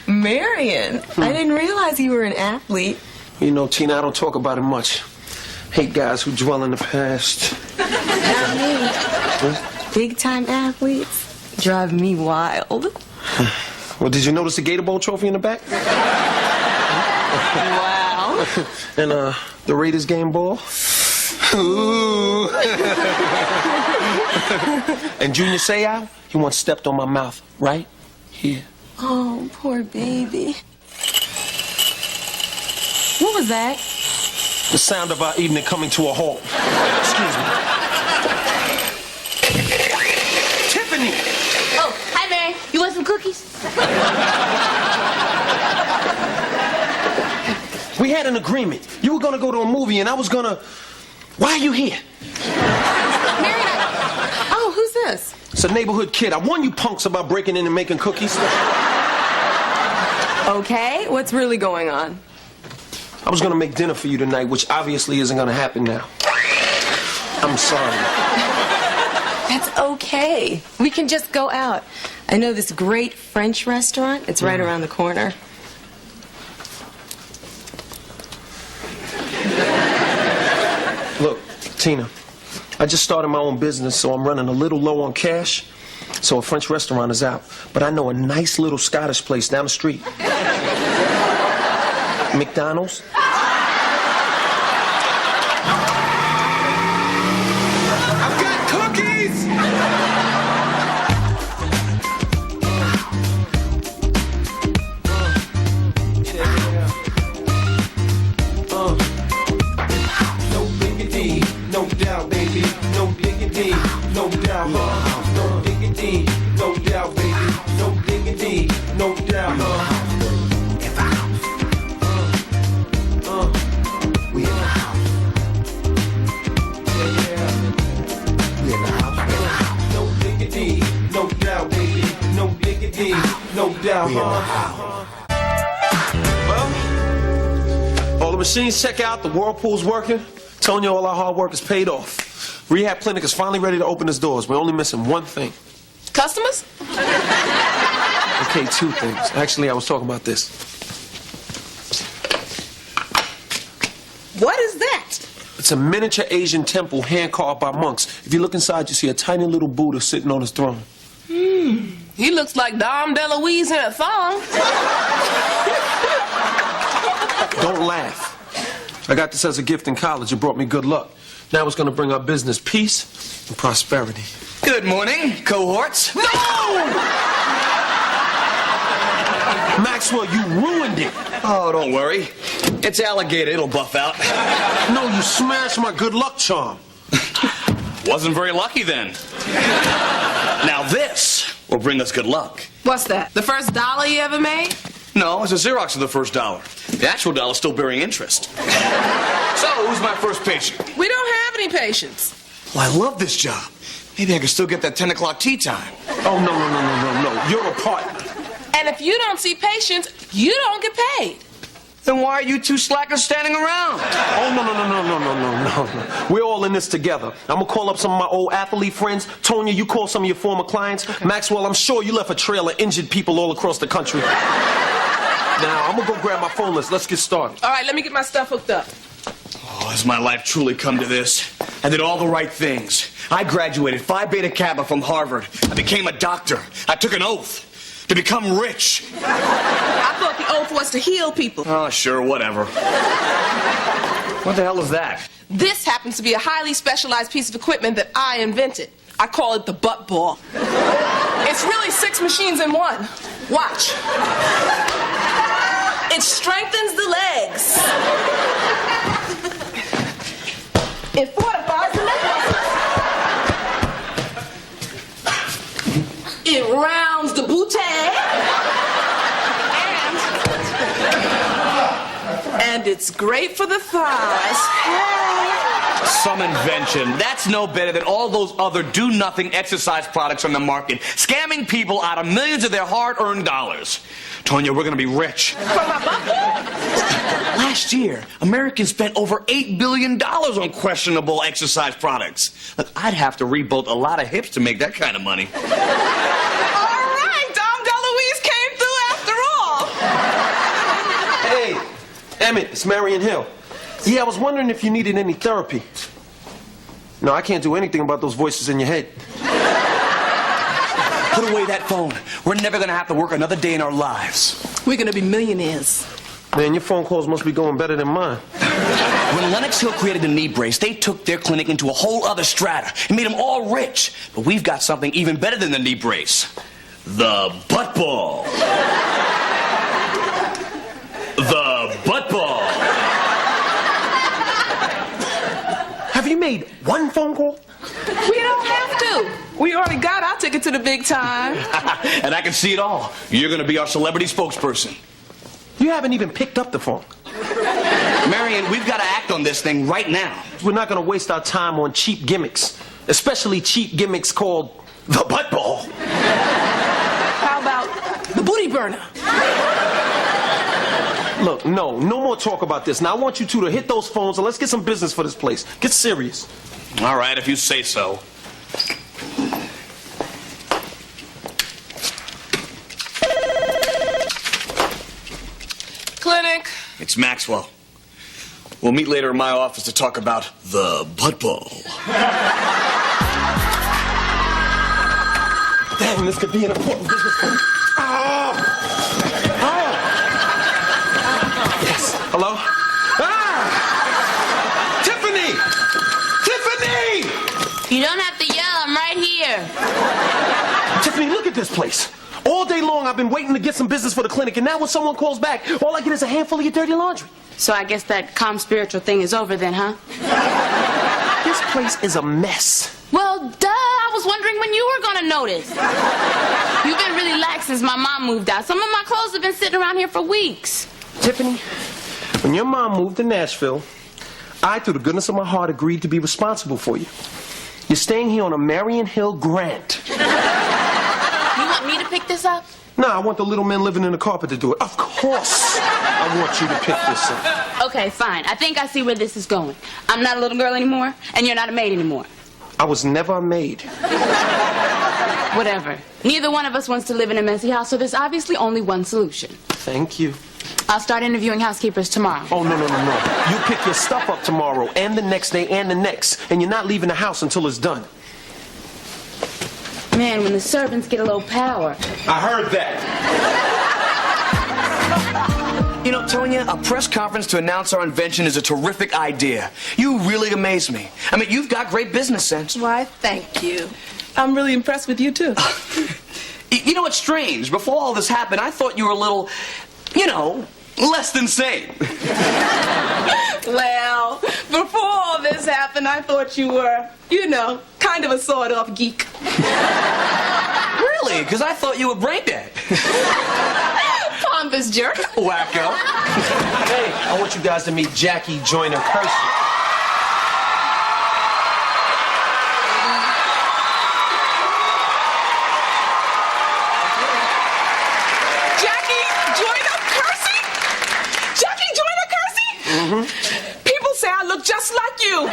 Marion, I didn't realize you were an athlete. You know, Tina, I don't talk about it much. Hate guys who dwell in the past. Not me. Big-time athletes drive me wild. Well, did you notice the Gator Bowl trophy in the back? Wow. And the Raiders game ball? Ooh. And Junior Seau, he once stepped on my mouth right here. Oh, poor baby. What was that? The sound of our evening coming to a halt. Excuse me. Tiffany! Oh, hi, Mary. You want some cookies? We had an agreement. You were gonna go to a movie and I was gonna... Why are you here? Marion, Oh, who's this? It's a neighborhood kid. I warned you punks about breaking in and making cookies. Okay, what's really going on? I was gonna make dinner for you tonight, which obviously isn't gonna happen now. I'm sorry. That's okay. We can just go out. I know this great French restaurant. It's right around the corner. Look, Tina, I just started my own business, so I'm running a little low on cash. So a French restaurant is out. But I know a nice little Scottish place down the street. McDonald's. I've got cookies! No diggity, no doubt, baby. No diggity, no doubt. No diggity, no doubt, baby. No diggity, no doubt. We in the house. Yeah. We in the house. No diggity, no doubt, baby. No diggity, no doubt. We in the house. Well, all the machines check out, the whirlpool's working. Telling you all our hard work is paid off. Rehab clinic is finally ready to open its doors. We're only missing one thing. Customers? Okay, two things. Actually, I was talking about this. What is that? It's a miniature Asian temple hand-carved by monks. If you look inside, you see a tiny little Buddha sitting on his throne. He looks like Dom DeLuise in a thong. Don't laugh. I got this as a gift in college. It brought me good luck. Now it's going to bring our business peace and prosperity. Good morning, cohorts. No! Maxwell, you ruined it. Oh, don't worry. It's alligator. It'll buff out. No, you smashed my good luck charm. Wasn't very lucky then. Now this will bring us good luck. What's that? The first dollar you ever made? No, it's a Xerox of the first dollar. The actual dollar's still bearing interest. So, who's my first patient? We don't have any patients. Well, I love this job. Maybe I can still get that 10 o'clock tea time. Oh, no. You're a partner. And if you don't see patients, you don't get paid. Then why are you two slackers standing around? Oh, no. We're all in this together. I'm going to call up some of my old athlete friends. Tonya, you call some of your former clients. Okay. Maxwell, I'm sure you left a trail of injured people all across the country. Now, I'm going to go grab my phone list. Let's get started. All right, let me get my stuff hooked up. Oh, has my life truly come to this? I did all the right things. I graduated Phi Beta Kappa from Harvard. I became a doctor. I took an oath to become rich. I thought the oath was to heal people. Oh, sure, whatever. What the hell is that? This happens to be a highly specialized piece of equipment that I invented. I call it the butt ball. It's really 6 machines in one. Watch. It strengthens the legs. It fortifies the neck muscles. It rounds the bootay. And it's great for the thighs. Some invention. That's no better than all those other do-nothing exercise products on the market, scamming people out of millions of their hard-earned dollars. Tonya, we're going to be rich. For my butt? Last year, Americans spent over $8 billion on questionable exercise products. Look, I'd have to rebuild a lot of hips to make that kind of money. All right, Dom DeLuise came through after all. Emmett, it's Marion Hill. Yeah, I was wondering if you needed any therapy. No, I can't do anything about those voices in your head. Put away that phone. We're never gonna have to work another day in our lives. We're gonna be millionaires. Man, your phone calls must be going better than mine. When Lenox Hill created the knee brace, they took their clinic into a whole other strata and made them all rich. But we've got something even better than the knee brace. The butt ball. The butt ball. Have you made one phone call? We don't have to. We already got our ticket to the big time. And I can see it all. You're gonna be our celebrity spokesperson. You haven't even picked up the phone. Marion, we've got to act on this thing right now. We're not going to waste our time on cheap gimmicks, especially cheap gimmicks called the butt ball. How about the booty burner? Look, no more talk about this. Now I want you two to hit those phones and let's get some business for this place. Get serious. All right, if you say so. Clinic. It's Maxwell. We'll meet later in my office to talk about the butt ball. Damn, this could be an important business. Yes. Hello? Tiffany! Tiffany! You don't have to yell. I'm right here. Tiffany, look at this place. All day long I've been waiting to get some business for the clinic, and now when someone calls back, all I get is a handful of your dirty laundry. So I guess that calm spiritual thing is over then, huh? This place is a mess. Well, duh. I was wondering when you were gonna notice. You've been really lax since my mom moved out. Some of my clothes have been sitting around here for weeks. Tiffany, when your mom moved to Nashville, I, through the goodness of my heart, agreed to be responsible for you. You're staying here on a Marion Hill grant. You want me to pick this up? No, I want the little men living in the carpet to do it. Of course I want you to pick this up. Okay, fine. I think I see where this is going. I'm not a little girl anymore, and you're not a maid anymore. I was never a maid. Whatever. Neither one of us wants to live in a messy house, so there's obviously only one solution. Thank you. I'll start interviewing housekeepers tomorrow. Oh, no. You pick your stuff up tomorrow, and the next day, and the next, and you're not leaving the house until it's done. Man, when the servants get a little power. I heard that. You know, Tonya, a press conference to announce our invention is a terrific idea. You really amaze me. I mean, you've got great business sense. Why, thank you. I'm really impressed with you, too. You know what's strange? Before all this happened, I thought you were a little, less than sane. Well, before all this happened, I thought you were, kind of a sawed-off geek. Really? Because I thought you were brain dead. Pompous jerk. Wacko. Hey, I want you guys to meet Jackie Joyner Kersey. People say I look just like you.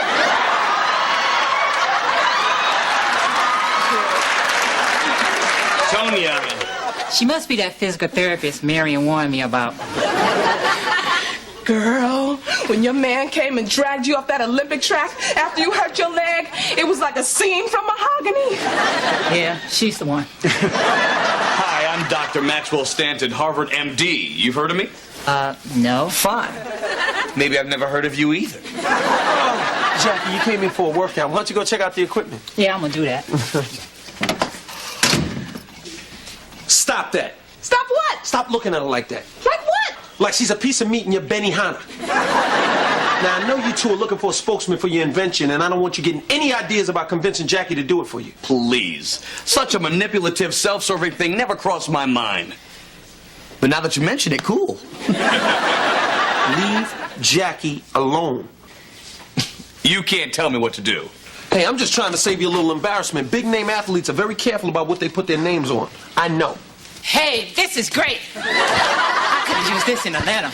Tonya. She must be that physical therapist Marion warned me about. Girl, when your man came and dragged you off that Olympic track after you hurt your leg, it was like a scene from Mahogany. Yeah, she's the one. Hi, I'm Dr. Maxwell Stanton, Harvard MD. You've heard of me? No. Fine. Maybe I've never heard of you either. Oh, Jackie, you came in for a workout. Why don't you go check out the equipment? Yeah, I'm gonna do that. Stop that. Stop what? Stop looking at her like that. Like what? Like she's a piece of meat in your Benihana. Now, I know you two are looking for a spokesman for your invention, and I don't want you getting any ideas about convincing Jackie to do it for you. Please. Such a manipulative, self-serving thing never crossed my mind. But now that you mention it, cool. Leave Jackie alone. You can't tell me what to do. Hey, I'm just trying to save you a little embarrassment. Big-name athletes are very careful about what they put their names on. I know. Hey, this is great. I could have used this in Atlanta.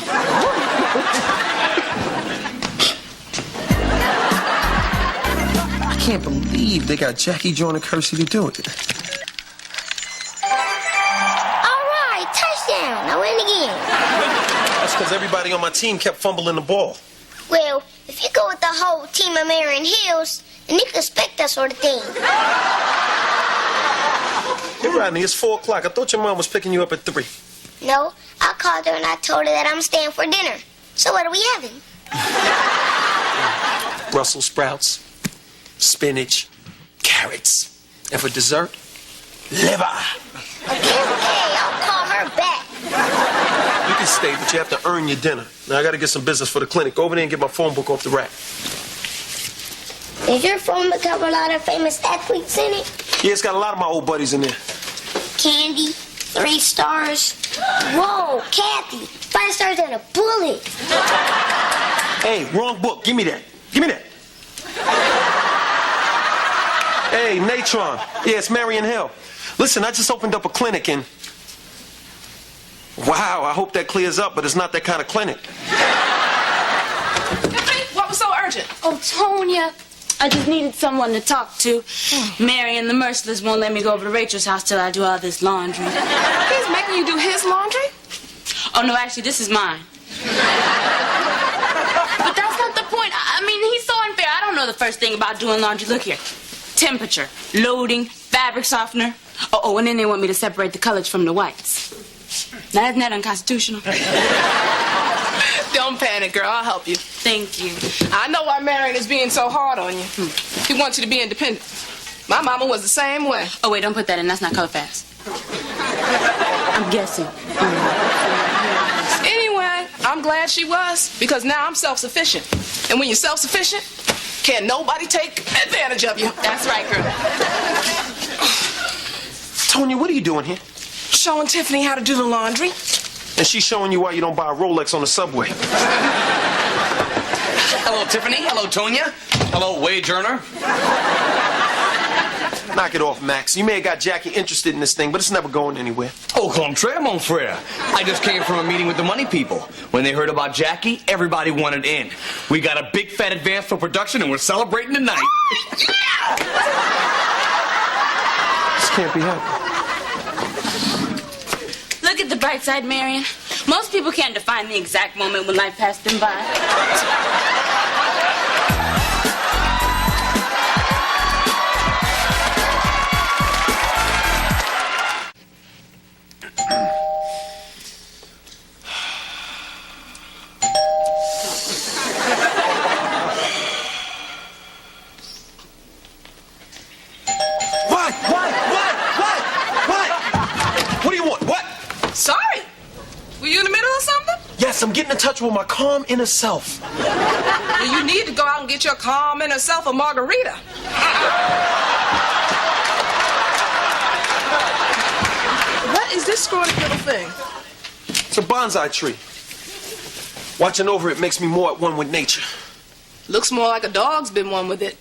I can't believe they got Jackie Joyner Kersey to do it. All right, touchdown. I win again. That's because everybody on my team kept fumbling the ball. Well, if you go with the whole team of Marion Hills, then you can expect that sort of thing. Hey, Rodney, it's 4 o'clock. I thought your mom was picking you up at 3. No, I called her and I told her that I'm staying for dinner. So what are we having? Brussels sprouts, spinach, carrots. And for dessert, liver. Okay, I'll call her back. You can stay, but you have to earn your dinner. Now, I got to get some business for the clinic. Go over there and get my phone book off the rack. Does your phone book have a lot of famous athletes in it? Yeah, it's got a lot of my old buddies in there. Candy, 3 stars. Whoa, Kathy, 5 stars and a bullet. Hey, wrong book. Give me that. Give me that. Hey, Natron. Yeah, it's Marion Hill. Listen, I just opened up a clinic and... Wow, I hope that clears up, but it's not that kind of clinic. Tiffany, what was so urgent? Oh, Tonya, I just needed someone to talk to. Marion the Merciless won't let me go over to Rachel's house till I do all this laundry. He's making you do his laundry? Oh, no, actually, this is mine. But that's not the point. I mean, he's so unfair. I don't know the first thing about doing laundry. Look here. Temperature, loading, fabric softener. Oh, and then they want me to separate the colors from the whites. Now, isn't that unconstitutional? Don't panic, girl. I'll help you. Thank you. I know why Marion is being so hard on you. He wants you to be independent. My mama was the same way. Oh, wait, don't put that in. That's not color fast. I'm guessing. Anyway, I'm glad she was, because now I'm self-sufficient. And when you're self-sufficient, can't nobody take advantage of you. That's right, girl. Tonya, what are you doing here? Showing Tiffany how to do the laundry. And she's showing you why you don't buy a Rolex on the subway. Hello, Tiffany. Hello, Tonya. Hello, wage earner. Knock it off, Max. You may have got Jackie interested in this thing, but it's never going anywhere. Au contraire, mon frère. I just came from a meeting with the money people. When they heard about Jackie, everybody wanted in. We got a big fat advance for production, and we're celebrating tonight. This can't be happening. Look at the bright side, Marion. Most people can't define the exact moment when life passed them by. What do you want? What? Sorry. Were you in the middle of something? Yes, I'm getting in touch with my calm inner self. Well, you need to go out and get your calm inner self a margarita. What is this scrawny little thing? It's a bonsai tree. Watching over it makes me more at one with nature. Looks more like a dog's been one with it.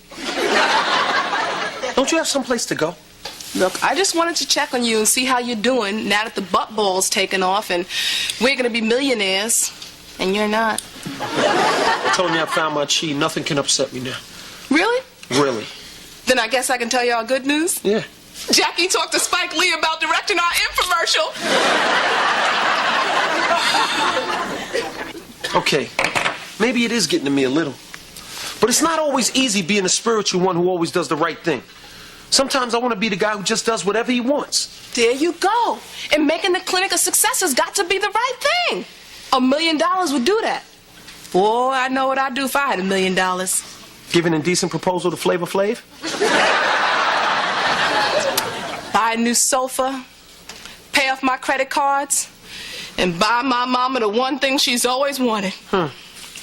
Don't you have someplace to go? Look, I just wanted to check on you and see how you're doing now that the butt ball's taken off and we're going to be millionaires, and you're not. Tonya, I found my chi. Nothing can upset me now. Really? Really. Then I guess I can tell y'all good news. Yeah. Jackie talked to Spike Lee about directing our infomercial. Okay, maybe it is getting to me a little. But it's not always easy being a spiritual one who always does the right thing. Sometimes I want to be the guy who just does whatever he wants. There you go. And making the clinic a success has got to be the right thing. $1 million would do that. Boy, I know what I'd do if I had $1 million. Give an indecent proposal to Flavor Flav? Buy a new sofa, pay off my credit cards, and buy my mama the one thing she's always wanted. A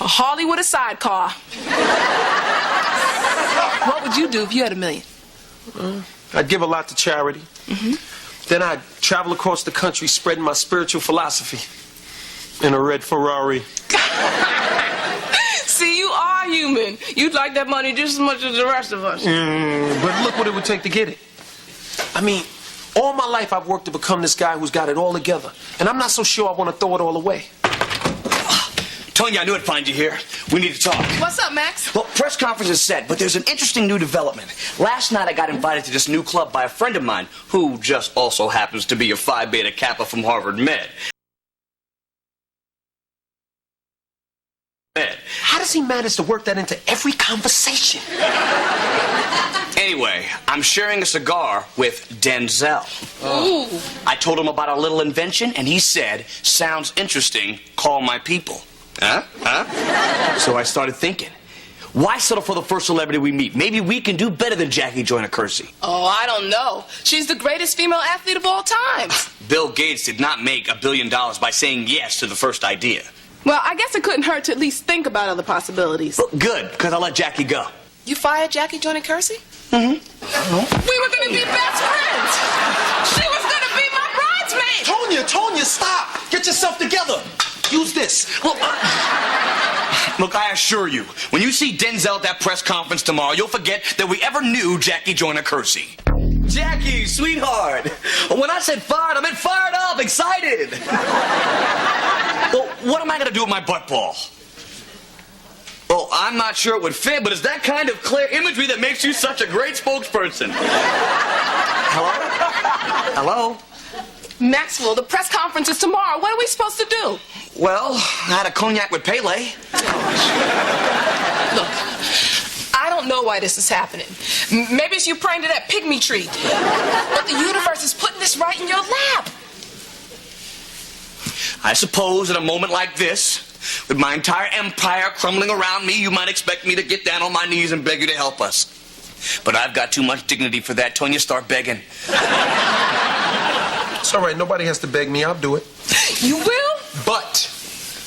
Harley with a sidecar. What would you do if you had $1 million? I'd give a lot to charity. Then I'd travel across the country spreading my spiritual philosophy in a red Ferrari. See, you are human. You'd like that money just as much as the rest of us. But look what it would take to get it. I mean, all my life I've worked to become this guy who's got it all together. And I'm not so sure I want to throw it all away. Tonya, I knew I'd find you here. We need to talk. What's up, Max? Well, press conference is set, but there's an interesting new development. Last night I got invited to this new club by a friend of mine, who just also happens to be a Phi Beta Kappa from Harvard Med. he manage to work that into every conversation? Anyway, I'm sharing a cigar with Denzel. Ooh. I told him about our little invention, and he said, sounds interesting, call my people. Huh? So I started thinking, why settle for the first celebrity we meet? Maybe we can do better than Jackie Joyner Kersee. Oh, I don't know. She's the greatest female athlete of all time. Bill Gates did not make $1 billion by saying yes to the first idea. Well, I guess it couldn't hurt to at least think about other possibilities. Well, good, because I let Jackie go. You fired Jackie Joyner Kersee? Mm-hmm. We were going to be best friends. She was going to be my bridesmaid. Tonya, stop! Get yourself together. Use this. Look, I assure you, when you see Denzel at that press conference tomorrow, you'll forget that we ever knew Jackie Joyner Kersee. Jackie, sweetheart. When I said fired, I meant fired up, excited. Well, what am I going to do with my butt ball? Well, I'm not sure it would fit, but it's that kind of clear imagery that makes you such a great spokesperson. Hello? Maxwell, the press conference is tomorrow. What are we supposed to do? Well, I had a cognac with Pele. Look, I don't know why this is happening. Maybe it's you praying to that pygmy tree. But the universe is putting this right in your lap. I suppose at a moment like this, with my entire empire crumbling around me, you might expect me to get down on my knees and beg you to help us. But I've got too much dignity for that. Tonya, start begging. It's all right. Nobody has to beg me. I'll do it. You will? But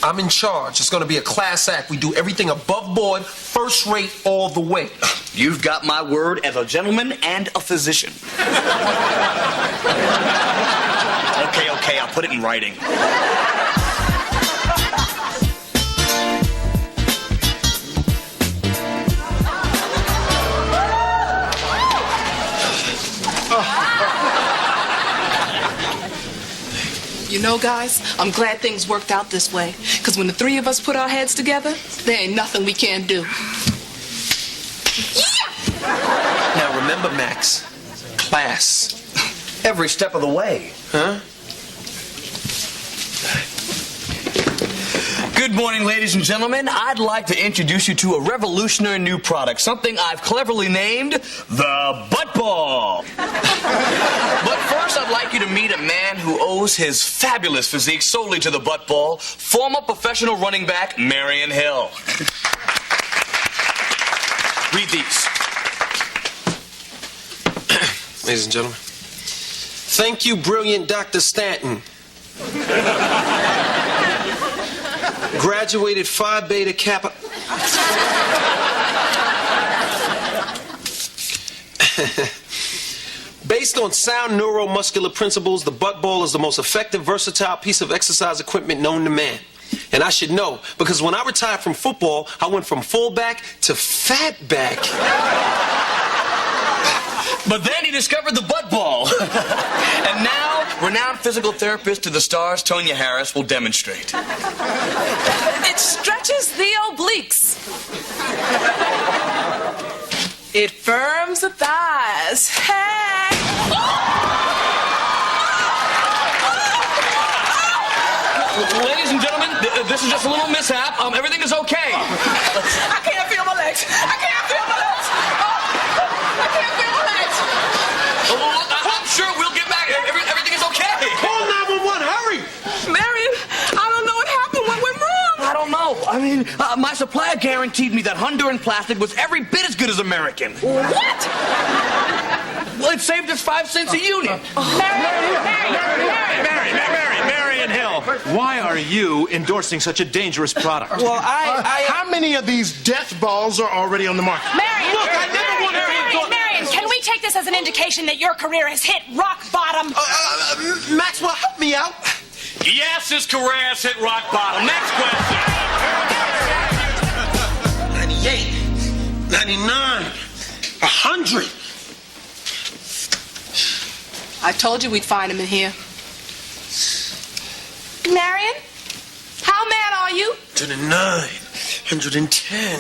I'm in charge. It's going to be a class act. We do everything above board, first rate, all the way. You've got my word as a gentleman and a physician. Okay, I'll put it in writing. You know, guys, I'm glad things worked out this way. Because when the three of us put our heads together, there ain't nothing we can't do. Now remember, Max, class. Every step of the way. Huh? Good morning, ladies and gentlemen. I'd like to introduce you to a revolutionary new product, something I've cleverly named the butt ball. But first, I'd like you to meet a man who owes his fabulous physique solely to the butt ball, former professional running back Marion Hill. Read these. Ladies and gentlemen. Thank you, brilliant Dr. Stanton. Graduated Phi Beta Kappa. Based on sound neuromuscular principles, the butt ball is the most effective, versatile piece of exercise equipment known to man. And I should know, because when I retired from football, I went from fullback to fatback. But then he discovered the butt ball. And now, renowned physical therapist to the stars, Tonya Harris, will demonstrate. It stretches the obliques. It firms the thighs. Hey! Ladies and gentlemen, this is just a little mishap. Everything is okay. I can't feel my legs. I can't feel my legs. I can't feel my legs. I'm sure we'll get back. Everything is okay. Call 911, hurry! Marion, I don't know what happened. What went wrong? I don't know. I mean, my supplier guaranteed me that Honduran plastic was every bit as good as American. What? Well, it saved us 5 cents a unit. Marion Hill, why are you endorsing such a dangerous product? Well, How many of these death balls are already on the market? Marion! Look, I never wanted to endorse- Marion, can we take this as an indication that your career has hit rock bottom? Maxwell, help me out. Yes, his career has hit rock bottom. Next question. 98, 99, 100. I told you we'd find him in here. Marion, how mad are you? 109, 110.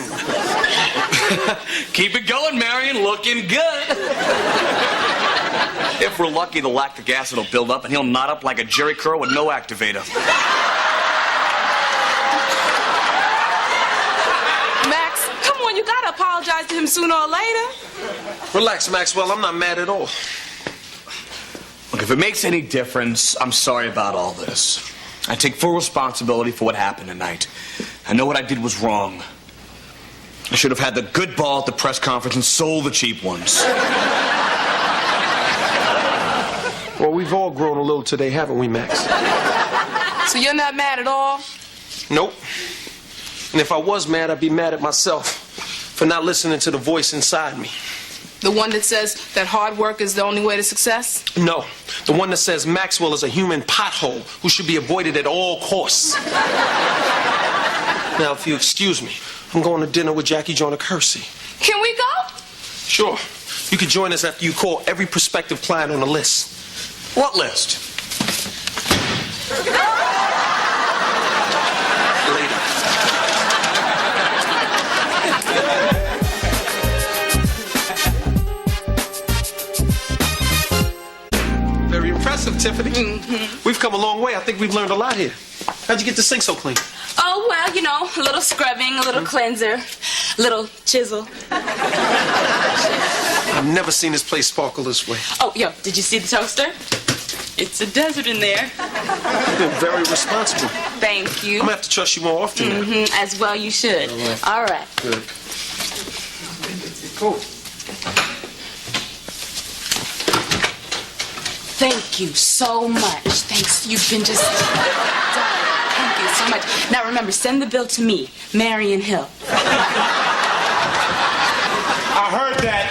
Keep it going, Marion. Looking good. If we're lucky, the lactic acid will build up and he'll knot up like a Jerry curl with no activator. gotta apologize to him sooner or later. Relax, Maxwell. I'm not mad at all. Look, if it makes any difference, I'm sorry about all this. I take full responsibility for what happened tonight. I know what I did was wrong. I should have had the good ball at the press conference and sold the cheap ones. Well, we've all grown a little today, haven't we, Max? So you're not mad at all? Nope. And if I was mad, I'd be mad at myself for not listening to the voice inside me. The one that says that hard work is the only way to success? No, the one that says Maxwell is a human pothole who should be avoided at all costs. Now, if you excuse me, I'm going to dinner with Jackie Joyner Kersey. Can we go? Sure. You can join us after you call every prospective client on the list. What list? Later. Very impressive, Tiffany. We've come a long way. I think we've learned a lot here. How'd you get the sink so clean? Oh, well, you know, a little scrubbing, a little cleanser, a little chisel. I've never seen this place sparkle this way. Oh, yo, did you see the toaster? It's a desert in there. You've been very responsible. Thank you. I'm gonna have to trust you more often now. As well you should. All right. Good. Cool. Thank you so much. Thanks. You've been just... Thank you so much. Now remember, send the bill to me, Marion Hill. I heard that.